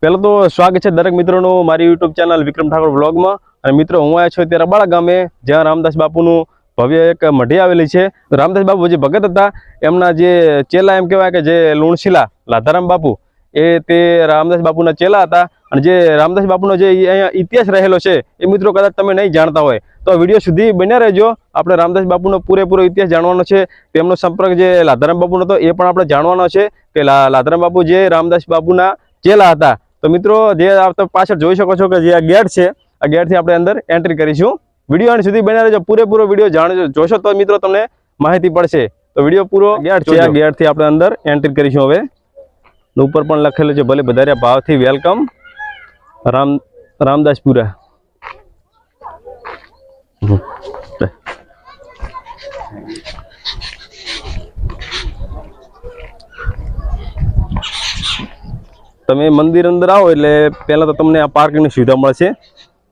पहले तो स्वागत है दरेक मित्रों मारी YouTube channel Vikram Thakur blog में। और मित्रों हूँ आया छुं त्यारे अबाळा गामे ज्यां रामदास बापूनु भव्य एक मઢી आवेली है। रामदास बापू जे भगत था एमना जे चेला एम कहेवाय के जे लूणशिला लाधाराम बापू ए ते रामदास बापूना चेला था। અને જે રામદાસ બાપુનો જે અહીંયા ઇતિહાસ રહેલો છે એ મિત્રો કદાચ તમે નહીં જાણતા હોય તો વિડીયો સુધી બન્યા રહેજો। આપણે રામદાસ બાપુનો પૂરેપૂરો ઇતિહાસ જાણવાનો છે, તેમનો સંપર્ક જે લાધારામ બાપુનો હતો એ પણ આપણે જાણવાનો છે કે લાધારામ બાપુ જે રામદાસ બાપુના ચેલા હતા। तो मित्रों जे आप पाछळ જોઈ શકો છો કે જે આ ગેટ છે આ ગેટ થી આપણે અંદર એન્ટ્રી કરીશું। વિડિયો અંત સુધી બન્યા રહેજો, પૂરેપૂરો વિડિયો જાણજો, જોશો તો મિત્રો તમને માહિતી પડશે। તો વિડિયો પૂરો ગેટ છે, આ ગેટ થી આપણે અંદર એન્ટ્રી કરીશું। હવે ઉપર પણ લખેલું છે ભલે વધારે ભાવથી વેલકમ રામદાસપુરા। તમે મંદિર અંદર આવો એટલે પહેલા તો તમને આ પાર્કિંગની સુવિધા મળશે।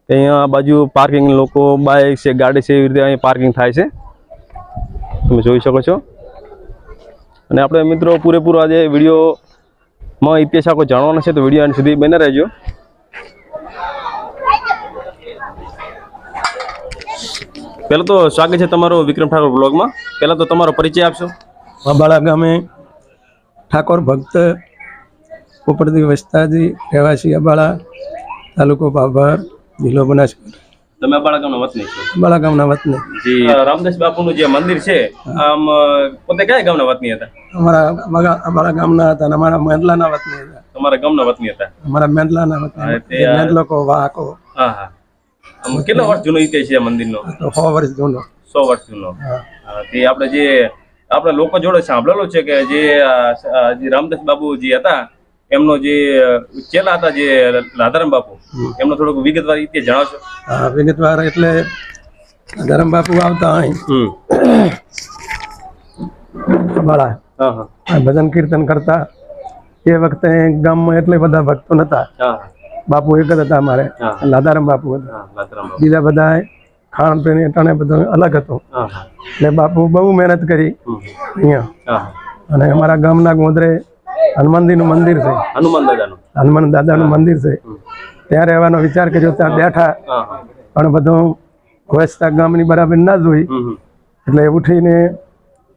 અહીંયા આ બાજુ પાર્કિંગ લોકો બાઇક છે ગાડી છે એવી રીતે અહીં પાર્કિંગ થાય છે, તમે જોઈ શકો છો। અને આપણે મિત્રો પૂરેપૂરો આજે વિડીયોમાં ઇતિહાસ આખો જાણવાનો છે, તો વિડીયો અંત સુધી બન્યા રહેજો। પહેલા તો સ્વાગત છે તમારો વિક્રમ ઠાકોર બ્લોગમાં। પહેલા તો તમારો પરિચય આપશો। અબાળા ગામે ઠાકોર ભક્ત ઉપરથી વસ્તાજી રહેવાસી અબાળા, તાલુકો ભાભર, જિલ્લો બનાસકાંઠા। તમે અબાળા ગામના વતની છો? અબાળા ગામના વતની। જી, રામદાસ બાપુનું જે મંદિર છે આમ પોતે કયા ગામના વતની હતા? અમારા અબાળા ગામના હતા અને અમારા મેંદલાના વતની હતા। તમારા ગામના વતની હતા? અમારા મેંદલાના વતની। મેંદલો વાકો। હા હા। કેટલા વર્ષ જૂનો ઇતિહાસ છે આ મંદિરનો? 100 વર્ષ જૂનો। 100 વર્ષ જૂનો। તે આપણે જે આપણા લોકો જોડે સાંભળેલું છે કે જે રામદાસ બાપુ જે હતા એમનો જે ચેલા હતા જે લાધારામ બાપુ, એમનો થોડોક વિગતવાર ઇતિહાસ જણાવશો? હા, વિગતવાર એટલે લાધારામ બાપુ આવતા અહીં અબાળા ભજન કીર્તન કરતા। એ વખતે ગામમાં એટલે બધા ભક્તો નતા, બાપુ એક જ હતા અમારે, લાધારામ બાપુ હતા। બીજા બધા ખાણ પીણ ટાણે બધું અલગ હતું। એટલે બાપુ બહુ મહેનત કરી અહીંયા। અને અમારા ગામના ગોંદરે હનુમાનજીનું મંદિર છે, હનુમાન દાદાનું મંદિર છે, ત્યાં રહેવાનો વિચાર કર્યો। ત્યાં બેઠા પણ બધું વ્યવસ્થા ગામની બરાબર ના જોઈ એટલે ઉઠીને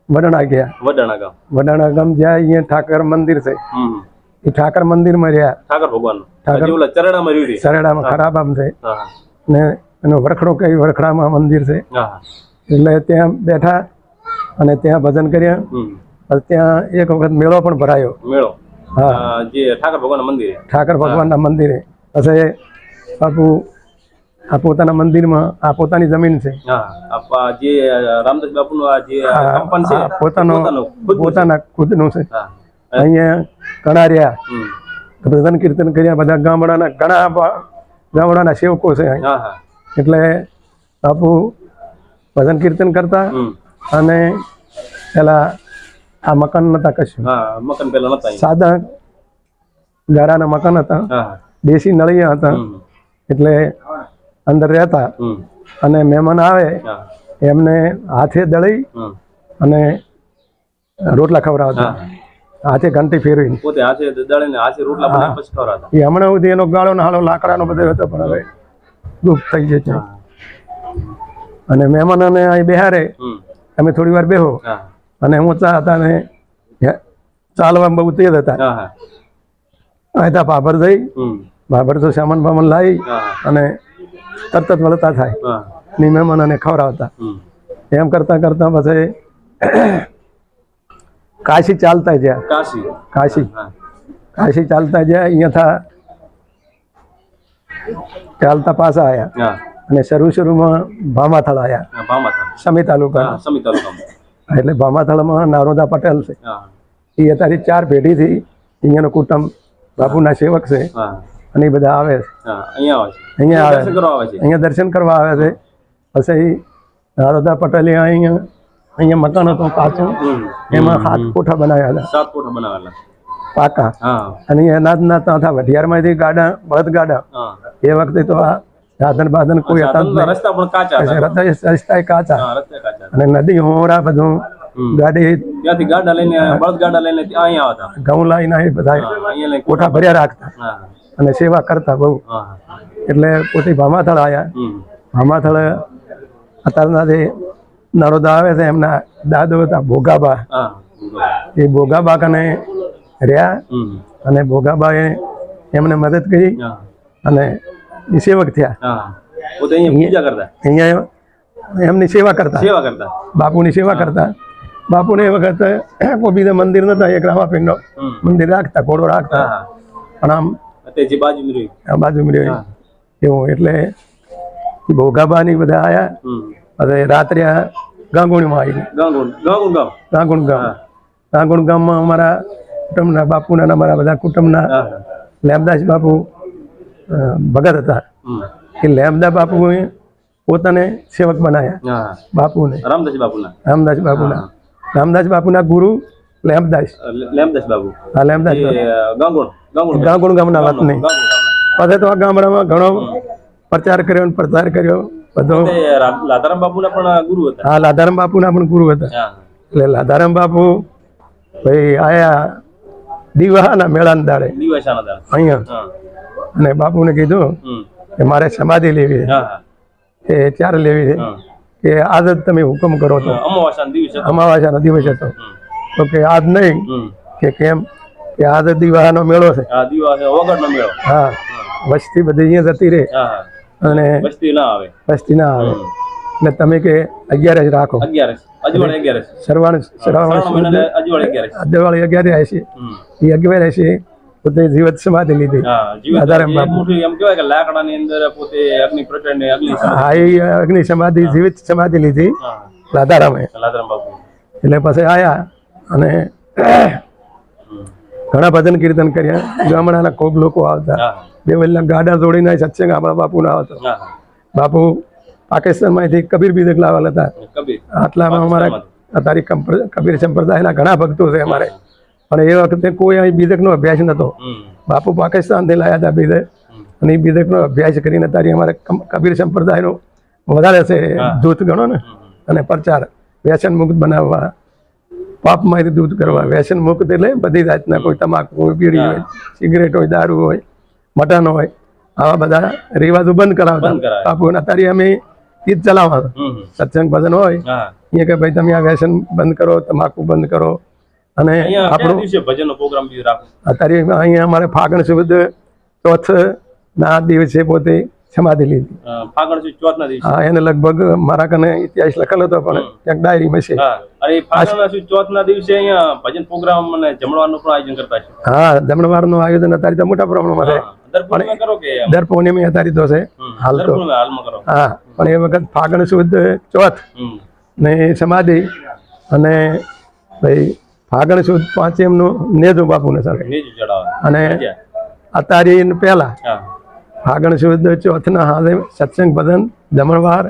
વડાણા ગયા। વડાણા ગામ જ્યાં અહીંયા ઠાકર મંદિર છે એ ઠાકર મંદિરમાં રહ્યા। ઠાકર ભગવાન ચરડામાં ખરાબ આમ છે ને એનો વરખડો કઈ વરખડામાં મંદિર છે એટલે ત્યાં બેઠા અને ત્યાં ભજન કર્યા। ત્યાં એક વખત મેળો પણ ભરાયો। હા, જે ઠાકર ભગવાનના મંદિરે। પછી બાપુ આ પોતાના મંદિરમાં આ પોતાની જમીન છે, રામદાસ બાપુનું આ જે કંપન છે પોતાના ખુદનું છે। અહીંયા ઘણા રહ્યા, ભજન કીર્તન કર્યા, બધા ગામડાના ઘણા ગામડાના સેવકો છે એટલે બાપુ ભજન કીર્તન કરતા। અને પેલા આ મકાન નતા કશું, મકાન પેલા નતા, સાદા ગારાના મકાન હતા, દેશી નળિયા હતા એટલે અંદર રહેતા। અને મહેમાન આવે એમને હાથે દળી અને રોટલા ખવડાવતા, હાથે ઘંટી ફેરવીને પોતે હાથે દળીને હાથે રોટલા બનાવીને પછી ખવડાવતા। એ હમણાં સુધી એનો ગાળો ને હાલો લાકડાનો બધો હતો પણ હવે ગુપ્ત થઈ ગયો છે। અને મહેમાનોને અહીં બેહારે, તમે થોડી વાર બેહો, અને ઊંચા હતા ને ચાલવામાં બહુ તેજ હતા। અહીંતા ભાભર જઈ, ભાભર તો સામાન બામાન લાવી અને તરત જ વળતા થાય ની મહેમાનોને ખવડાવતા। એમ કરતા કરતા પછી કાશી ચાલતા ગયા। કાશી ચાલતા ગયા, અહીંયાથી ચાલતા પાછા આવ્યા અને શરૂમાં ભામાથળ આવ્યા, સમી તાલુકા। એટલે ભામાથળમાં નારોદા પટેલ છે, એ અત્યારે 4 પેઢીથી અહીંયાનો કુટુંબ બાપુના સેવક છે અને એ બધા આવે છે, અહીંયા દર્શન કરવા આવે છે। પછી નારોદા પટેલે અહીંયા અહીંયા મકાન હતું કાચું, એમાં 7 કોઠા બનાવ્યા હતા 7 કોઠા બનાવેલા પાકા. હા અને એ અનાજના હતા વઢિયારમાંથી ગાડા બળદ ગાડા. હા એ વખતે તો આ સાધન બાધન કોઈ હતા જ નહીં. રસ્તા પણ કાચા હતા રસ્તા કાચા હા રસ્તા કાચા અને નદી હોરા બધું ગાડી ત્યાંથી ગાડા લઈને બળદ ગાડા લઈને અહીંયા આવતા ઘઉં લાવીને એ બધા અહીંયા લઈને કોઠા ભર્યા રાખતા હા અને સેવા કરતા બહુ. હા એટલે પોતે ભામાથળ આવ્યા. ભામાથળ અત્યારના જે નરોદા આવે છે એમના દાદો હતા ભોગાબા. હા એ ભોગાબા કને રહ્યા અને ભોગાબાએ એમને મદદ કરી હા અને એ સેવક થયા. હા પોતે અહીંયા પૂજા કરતા અહીંયા એમની સેવા કરતા, સેવા કરતા બાપુની સેવા કરતા. બાપુને એ વખત કોઈ બીજા મંદિર નતા, એક રામાપીરનો મંદિર રાખતા, ઘોડો રાખતા. હા પણ આમ તે જે બાજુ રહ્યું આ બાજુ મળ્યો એવું. એટલે ભોગાબાની બધા આવ્યા. પછી રાત્રે ગાંગુણીમાં આવી ગાંગુણ ગાંગુણ ગામ ગાંગુણ ગામ. ગાંગુણ ગામમાં અમારા કુટુંબના બાપુના અમારા બધા કુટુંબના લેમદાસ બાપુ ભગત હતા. એ લેમદા બાપુએ પોતાને સેવક બનાવ્યા બાપુને, રામદાસ બાપુના રામદાસ બાપુના. રામદાસ બાપુના ગુરુ લેમદાસ બાપુ. હા લેમદાસ ગાંગુણ ગાંગુણ ગાંગુણ ગામના વતની. પછી તો આ ગામડામાં ઘણો પ્રચાર કર્યો ને પ્રચાર કર્યો બધો. લાધારામ બાપુના પણ ગુરુ હતા. હા લાધારામ બાપુના પણ ગુરુ હતા. એટલે લાધારામ બાપુ ભાઈ આયા દીવાના મેળાના દાડે અહીંયા. અને બાપુને કીધું કે મારે સમાધિ લેવી છે. એ ચાર લેવી છે કે આજ જ તમે હુકમ કરો તો. અમાવાસ્યાનો દિવસ હતો તો કે આજ નહીં કે કેમ કે આજ દીવાનો મેળો છે. હા વસ્તી બધી અહીંયા જતી રહે અને વસ્તી ના આવે. એટલે તમે કે 11 રાખો. શ્રવણ અજવાળી 11 હશે. એ 11 હશે પોતે જીવત સમાધિ લીધી. હા એ અગ્નિ સમાધિ જીવિત સમાધિ લીધી રાધારામે. એટલે પછી આયા અને ઘણા ભજન કીર્તન કર્યા. ગામડાના ખૂબ લોકો આવતા. બેવલના ગાડા જોડીને સત્સંગ આપણા બાપુના આવતો. બાપુ પાકિસ્તાનમાંથી કબીર બીજક લાવેલા હતા. આટલામાં અમારા અત્યારે કબીર સંપ્રદાયના ઘણા ભક્તો છે અમારે. પણ એ વખતે કોઈ અહીં બીજકનો અભ્યાસ નતો. બાપુ પાકિસ્તાનથી લાવ્યા હતા બીજક અને એ બીજકનો અભ્યાસ કરીને અત્યારે અમારે કબીર સંપ્રદાયનો વધારે છે દૂત ગણો ને. અને પ્રચાર વ્યસન મુક્ત બનાવવા, પાપમાંથી દૂર કરવા. વ્યસન મુક્ત એટલે બધી જાતના, કોઈ તમાકુ હોય, બીડી હોય, સિગરેટ હોય, દારૂ હોય, મટન હોય, આવા બધા રિવાજો બંધ કરાવતા બાપુ. અત્યારે અમે ઈ જ ચલાવવા. સત્સંગ ભજન હોય અહીંયા કે ભાઈ તમે આ વ્યસન બંધ કરો, તમાકુ બંધ કરો. અને આપણું અત્યારે અહીંયા અમારે ફાગણ સુદ ચોથ ના દિવસે પોતે સમાધિ લીધી. હા એને લગભગ મારા કને ઇતિહાસ લખેલો હતો પણ ક્યાંક ડાયરીમાં છે. હા જમણવારનું આયોજન અત્યારે તો મોટા પ્રમાણમાં છે. દર પૂર્ણિમે અત્યારે તો છે હાલ તો. હા પણ એ વખત ફાગણ સુદ ચોથ ને સમાધિ અને ભાઈ ફાગણ સુદ 5 નું નેજો બાપુને સર. અને અત્યારે પહેલા ફાગણ સુદ ચોથના હાથે સત્સંગ ભજન જમણવાર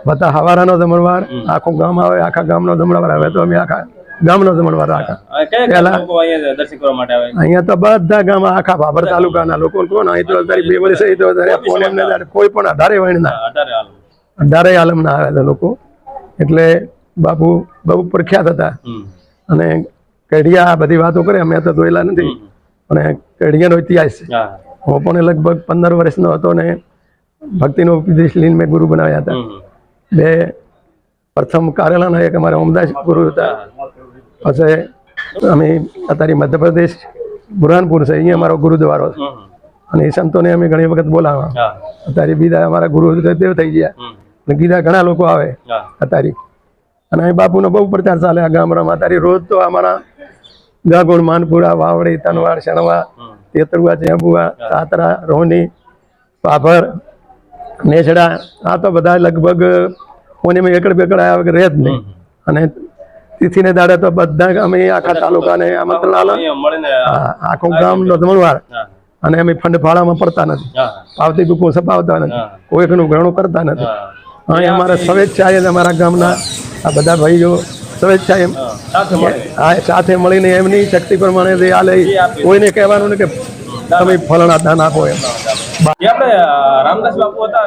બધા હવારાનો જમણવાર. આખું ગામ આવે, આખા ગામનો જમણવાર આવે. તો અમે આખા ગામનો જમણવાર રાખા. પહેલા અહીંયા તો બધા ગામ આખા ભાભર તાલુકાના લોકો કોણ અહીં તો અત્યારે બેવડી છે તો કોઈ પણ 18 વણના 18 આલમના આવ્યા લોકો. એટલે બાપુ બહુ પ્રખ્યાત હતા. અને કઢિયા બધી વાતો કરે અમે તો જોયેલા નથી પણ કઢિયાનો ઇતિહાસ છે. હું પણ લગભગ 15 વર્ષનો હતો ને ભક્તિનો ઉપદેશ લઈને મેં ગુરુ બનાવ્યા હતા. બે પ્રથમ કારેલાના એક અમારા ઓમદાસ ગુરુ હતા. પછી અમે અત્યારે મધ્યપ્રદેશ બુરહાનપુર છે, અહીંયા અમારો ગુરુદ્વારો છે. અને એ સંતોને અમે ઘણી વખત બોલાવા. અત્યારે બીજા અમારા ગુરુ દેવ થઈ ગયા અને બીજા ઘણા લોકો આવે અત્યારે. અને અહીં બાપુનો બહુ પ્રચાર ચાલે આ ગામડામાં. અત્યારે રોજ તો અમારા ગાગોળ, માનપુરા, વાવડી, તનવાડ, શણવા, તેતરુઆ, ચેંબુઆ, સાતરા, રોહની, પાભર, નેસડા આ તો બધા લગભગ પૂર્ણિમે એકડ બેકડ આવ્યા વગર રહે જ નહીં. અને તિથિને દાડે તો બધા અમે આખા તાલુકાને આમંત્રણ આલે. આખું ગામનો જમણવાર. અને અમે ફંડ ફાળામાં પડતા નથી. પાવતી બુકો સપાવતા નથી. કોઈકનું ઘણું કરતા નથી. અહીં અમારા સ્વેચ્છાએ અમારા ગામના આ બધા ભાઈઓ સ્વેચ્છા એમ સાથે મળે હા સાથે મળીને એમની શક્તિ પ્રમાણે જે આ લઈ કોઈને કહેવાનું ને કે તમે ફલાણા દાન આપો એમ. જે આપણે રામદાસ બાપુ હતા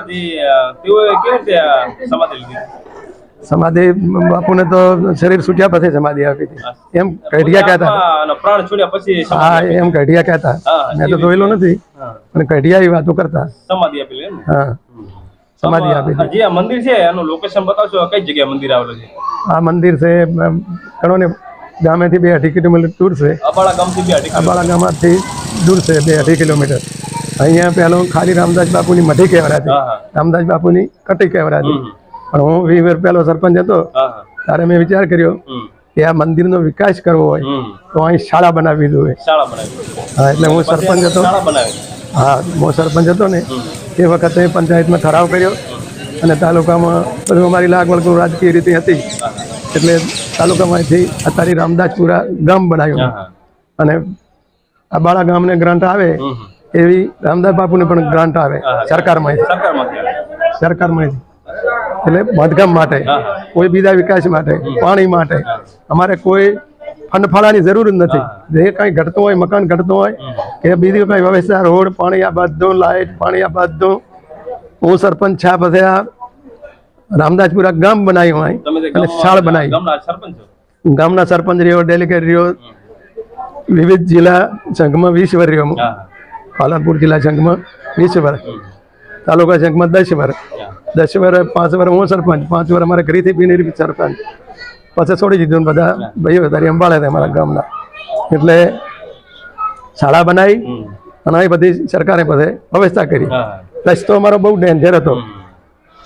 તેઓએ કેવી રીતે સમાધિ લીધી? સમાધિ બાપુને તો શરીર છૂટ્યા પછી સમાધિ આપી હતી એમ કઢિયા કહેતા. અને પ્રાણ છોડ્યા પછી હા એમ કઢિયા કહેતા. મેં તો જોયેલું નથી પણ કઢિયા એ વાતો કરતા. સમાધિ આપેલી એમ? હા સમાધિ આપી હતી. જે આ મંદિર છે એનું લોકેશન બતાવશો, કઈ જગ્યાએ મંદિર આવેલું છે? આ મંદિર છે ઘણો ને ગામેથી 2-2.5 કિલોમીટર દૂર છે. અબાળા ગામથી 2.5 અબાળા ગામથી દૂર છે 2-2.5 કિલોમીટર. અહીંયા પેલો ખાલી રામદાસ બાપુની મઢી કહેવરાતી, રામદાસ બાપુની કટી કહેવરાતી. પણ હું 20 વર્ષ પહેલો સરપંચ હતો ત્યારે મેં વિચાર કર્યો કે આ મંદિરનો વિકાસ કરવો હોય તો અહીં શાળા બનાવવી જોઈએ. હા એટલે હું સરપંચ હતો. હા હું સરપંચ હતો ને એ વખતે પંચાયતમાં ઠરાવ કર્યો અને તાલુકામાં બધું અમારી લાગવળગું રાજકીય રીતે હતી એટલે તાલુકામાંથી અત્યારે રામદાસપુરા ગામ બનાવ્યું. અને આ બાળા ગામને ગ્રાન્ટ આવે એવી રામદાસ બાપુને પણ ગ્રાન્ટ આવે સરકારમાંથી. એટલે બાંધકામ માટે, કોઈ બીજા વિકાસ માટે, પાણી માટે અમારે કોઈ ફંડફાળાની જરૂર જ નથી. જે કંઈ ઘટતું હોય, મકાન ઘટતું હોય કે બીજી કંઈ વ્યવસ્થા, રોડ, પાણી, આ બધું, લાઇટ, પાણી, આ બધું હું સરપંચ છા પછી આ રામદાસપુરા ગામ બનાવ્યું હોય અને શાળ બનાવી. ગામના સરપંચ રહ્યો, ડેલિગેટ રહ્યો, વિવિધ જિલ્લા સંઘમાં 20 વર્ષ રહ્યો. પાલનપુર જિલ્લા સંઘમાં 20 વર્ષ, તાલુકા સંઘમાં 10 વર્ષ. 10 વર્ષ 5 વર્ષ હું સરપંચ, 5 વર્ષ અમારા ઘરેથી બિનરી સરપંચ. પછી છોડી દીધું બધા ભાઈઓ તારી અંબાળે હતા અમારા ગામના. એટલે શાળા બનાવી અને એ બધી સરકારે પછી વ્યવસ્થા કરી. રસ્તો અમારો બહુ ડેન્જર હતો.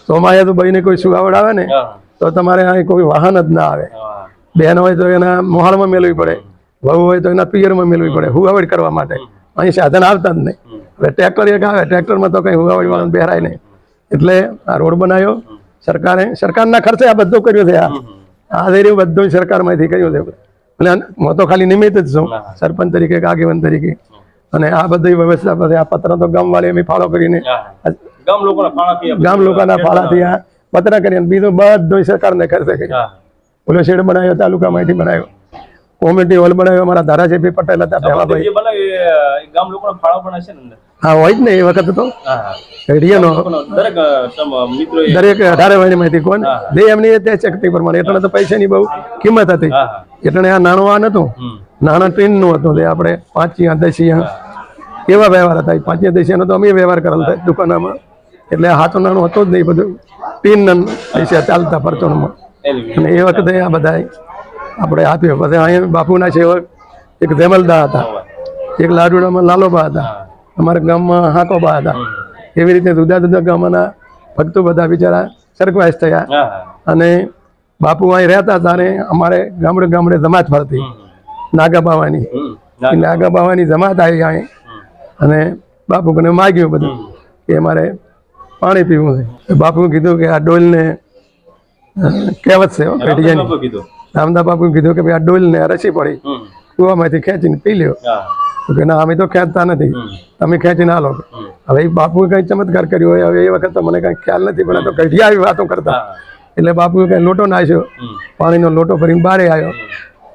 ચોમાસે તો ભાઈને કોઈ સુગાવડ આવે ને તો તમારે અહીં કોઈ વાહન જ ના આવે. બહેન હોય તો એના મોહાળમાં મેળવી પડે, વહુ હોય તો એના પિયરમાં મેળવી પડે હુવાવડ કરવા માટે. અહીં સાધન આવતા જ નહીં. હવે ટ્રેક્ટર એક આવે, ટ્રેક્ટરમાં તો કંઈ હુવાવડ વાળાને બેરાય નહીં. એટલે આ રોડ બનાવ્યો સરકારે, સરકારના ખર્ચે આ બધું કર્યું છે. આ રહ્યું બધું સરકારમાંથી કર્યું છે. એટલે હું તો ખાલી નિમિત્ત જ છું સરપંચ તરીકે, આગેવાન તરીકે. અને આ બધી વ્યવસ્થા પછી આ પત્ર તો ગામવાળી અમે ફાળો કરીને ગામ લોકોના ફાળાથી આ પત્ર કરીને બીજું બધું સરકારને ખર્ચે કર્યું. ઓલો શેડ બનાવ્યો તાલુકામાંથી બનાવ્યો, કોમ્યુનિટી હોલ બનાવ્યો. અમારા ધારાસભ્ય પટેલ હતા ભેમાભાઈ. હા હોય જ ને એ વખત તો રેડિયોનો દરેક 18 વાણીમાંથી કોણ દે એમની તે શક્તિ પ્રમાણે. એટલે તો પૈસાની બહુ કિંમત હતી. એટલે આ નાણું આ નતું, નાના ટ્રેનનું હતું. તે આપણે 5 10 એવા વ્યવહાર હતા. 5 10 નો તો અમે વ્યવહાર કરેલા હતા દુકાનમાં. એટલે હાથો નાણું હતો જ નહીં, બધું ટીન પૈસા ચાલતા પરચોણમાં. અને એ વખતે આ બધા આપણે આપ્યો. પછી અહીંયા બાપુના સેવક એક જેમલદા હતા, એક લાડુડામાં લાલોબા હતા, અમારા ગામમાં હાકોબા હતા. એવી રીતે જુદા જુદા ગામના ભક્તો બધા બિચારા સરગવાસ થયા. અને બાપુ અહીં રહેતા હતા અને અમારે ગામડે ગામડે જમાત ફરતી નાગા બાવાની. નાગા બાવાની જમાત આવી અહીં અને બાપુ કને માગ્યું બધું કે અમારે પાણી પીવું છે. બાપુ કીધું કે આ ડોલને કહેવત છે રામદાસ બાપુ કીધું કે ભાઈ આ ડોલને રસી પડી કુવામાંથી ખેંચીને પી લ્યો. કે ના અમે તો ખેંચતા નથી, તમે ખેંચીને આલો. હવે એ બાપુએ કંઈ ચમત્કાર કર્યો હોય હવે એ વખત તો મને કંઈ ખ્યાલ નથી, પણ તો કઢિયા આવી વાતો કરતા. એટલે બાપુએ કંઈ લોટો નાખ્યો, પાણીનો લોટો ભરીને બહાર આવ્યો.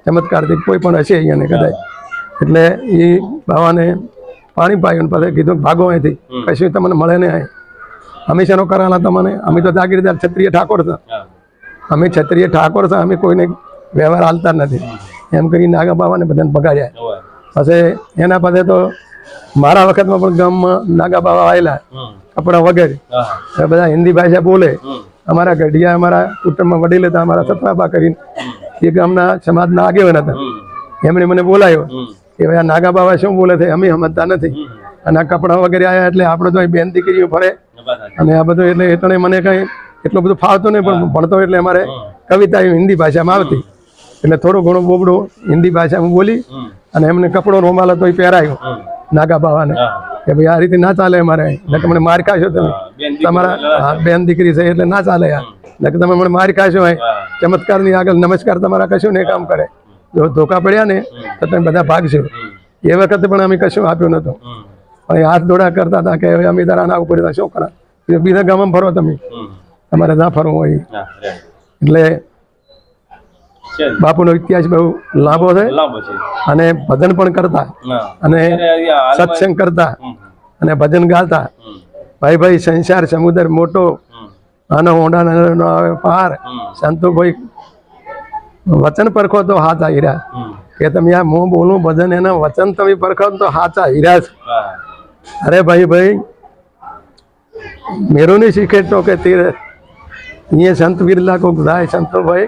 ચમત્કારથી કોઈ પણ હશે અહીંયાને કદાચ. એટલે એ બાવાને પાણી પાયું ને પછી કીધું ભાગો અહીંથી, કશું તમને મળે ને અહીં. અમે શેનો કરાલા તમને? અમે તો જાગીરદાર ક્ષત્રિય ઠાકોર છે. અમે ક્ષત્રિય ઠાકોર છે, અમે કોઈને વ્યવહાર હાલતા નથી. એમ કરી નાગા બાવાને બધાને પગાડ્યા. પછી એના પાસે તો મારા વખતમાં પણ ગામમાં નાગા બાવા આવેલા કપડા વગેરે. બધા હિન્દી ભાષા બોલે. અમારા ગઢિયા અમારા કુટુંબમાં વડીલ હતા, અમારા સતરાબા કરીને એ ગામના સમાજના આગેવાન હતા. એમણે મને બોલાયો કે ભાઈ આ નાગા બાવા શું બોલે છે, અમે સમજતા નથી. અને આ કપડા વગેરે આવ્યા એટલે આપણે તો અહીં બેન દીકરીઓ ફરે અને આ બધું. એટલે એટલે મને કંઈ એટલું બધું ફાવતું નહીં, પણ ભણતો એટલે અમારે કવિતા હિન્દી ભાષામાં આવતી. એટલે થોડું ઘણું બોબડું હિન્દી ભાષામાં બોલી અને એમને કપડો રોમાલ હતો એ પહેરાયો નાગા બાવાને કે ભાઈ આ રીતે ના ચાલે અમારે. એટલે મને માર ખાશો તમે, તમારા બેન દીકરી છે એટલે ના ચાલે. એટલે તમે મને માર ખાશો હોય, ચમત્કારની આગળ નમસ્કાર તમારા કશું નહીં કામ કરે. જો ધોકા પડ્યા ને તો તમે બધા ભાગશો. એ વખતે પણ અમે કશું આપ્યું નહોતું. પણ હાથ દોડા કરતા હતા કે હવે અમે તારા ના ઉપર શું કરા, બીજા ગામમાં ફરો તમે, તમારે ના ફરવું હોય. એટલે છે જ. બાપુનો ઇતિહાસ બહુ લાંબો છે લાંબો છે. અને ભજન પણ કરતા હા. અને અત્યારે હાલમાં- સત્સંગ કરતા હમ, અને ભજન ગાતા. હમ, ભાઈ ભાઈ સંસાર સમુદ્ર મોટો હમ, આનો ઊંડા નો આવે પાર. હમ, સંતોભાઈ વચન પરખો તો હાચા હીરા. હમ. કે તમે આ હું બોલું ભજન એના વચન તમે પરખો તો હાચા હીરા છે. હા. અરે ભાઈ ભાઈ મેરો નહીં શીખે તો કે તીર ये संत बिरला को बुलाए संतो भाई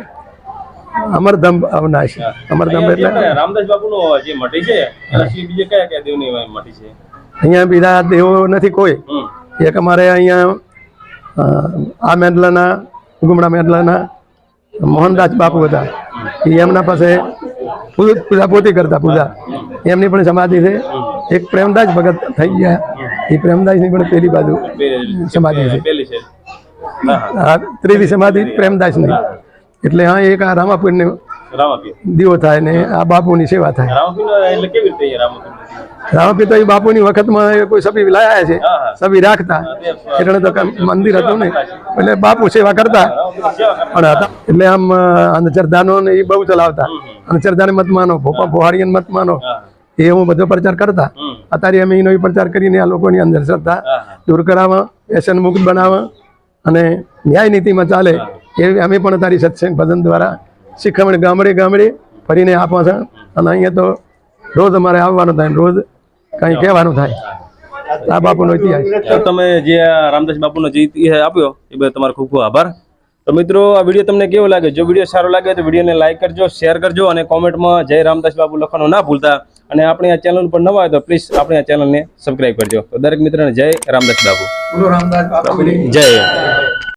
अमरदम अविनाश अमरदम અહીંયા એટલે જે રામદાસ બાપુનો જે મઢી છે એના સિવાય બીજે કયા કયા દેવની મઢી છે? અહીંયા બીજા દેવો નથી કોઈ. હમ, એક અમારે અહીંયા આ મેડલાના ગુમડા મેડલાના મોહનદાસ બાપુ હતા. એ એમના પાસે પૂજા પોતી કરતા પૂજા. એમની પણ સમાધિ છે. એક પ્રેમદાસ ભગત થઈ ગયા. એ પ્રેમદાસની પણ પેલી બાજુ સમાધિ છે. પેલી છે. હા, હા. આ ત્રીજી સમાધિ પ્રેમદાસની. એટલે હા એક આ રામાપીરની રામાપીર. દીવો થાય ને આ બાપુની સેવા થાય. રામાપીરનો એટલે કેવી રીતે અહીંયા રામાપીર? રામાપીર તો એ બાપુની વખતમાં એ કોઈ સભી લાયા છે. હા, હા. સભી રાખતા એટલે તો કાંઈ મંદિર હતું ને એટલે બાપુ સેવા કરતા રામાપીર સેવા કરતા. પણ હતા. એટલે આમ અંધશ્રદ્ધાનો ને એ બહુ ચલાવતા. અંધશ્રદ્ધાને મત માનો, ભોપા પોહાડીને મત માનો, હા, એ હું બધો પ્રચાર કરતા. હમ, અત્યારે અમે એનો પ્રચાર કરીને આ લોકોની અંધશ્રદ્ધા હા, હા. દૂર કરાવવા, વ્યસન મુક્ત બનાવવા અને ન્યાય નીતિમાં ચાલે એવી અમે પણ તારી સત્સંગ ભજન દ્વારા શીખવણ ગામડે ગામડે ફરીને આપો છે. અને અહીંયા તો રોજ અમારે આવવાનું થાય, રોજ કંઈ કહેવાનું થાય. આ બાપુનો ઇતિહાસ. તો તમે જે આ રામદાસ બાપુનો જે ઇતિહાસ આપ્યો એ બદલ તમારો ખૂબ ખૂબ આભાર. તો મિત્રો આ વિડીયો તમને કેવો લાગે? જો વિડીયો સારો લાગે તો વિડીયોને લાઈક કરજો, શેર કરજો અને કોમેન્ટમાં જય રામદાસ બાપુ લખવાનું ના ભૂલતા. અને આપણે આ ચેનલ પર નવા હોય તો પ્લીઝ આપણે આ ચેનલને સબસ્ક્રાઈબ કરજો. તો દરેક મિત્રને જય રામદાસ બાપુ. રામદાસ બાપુ જય.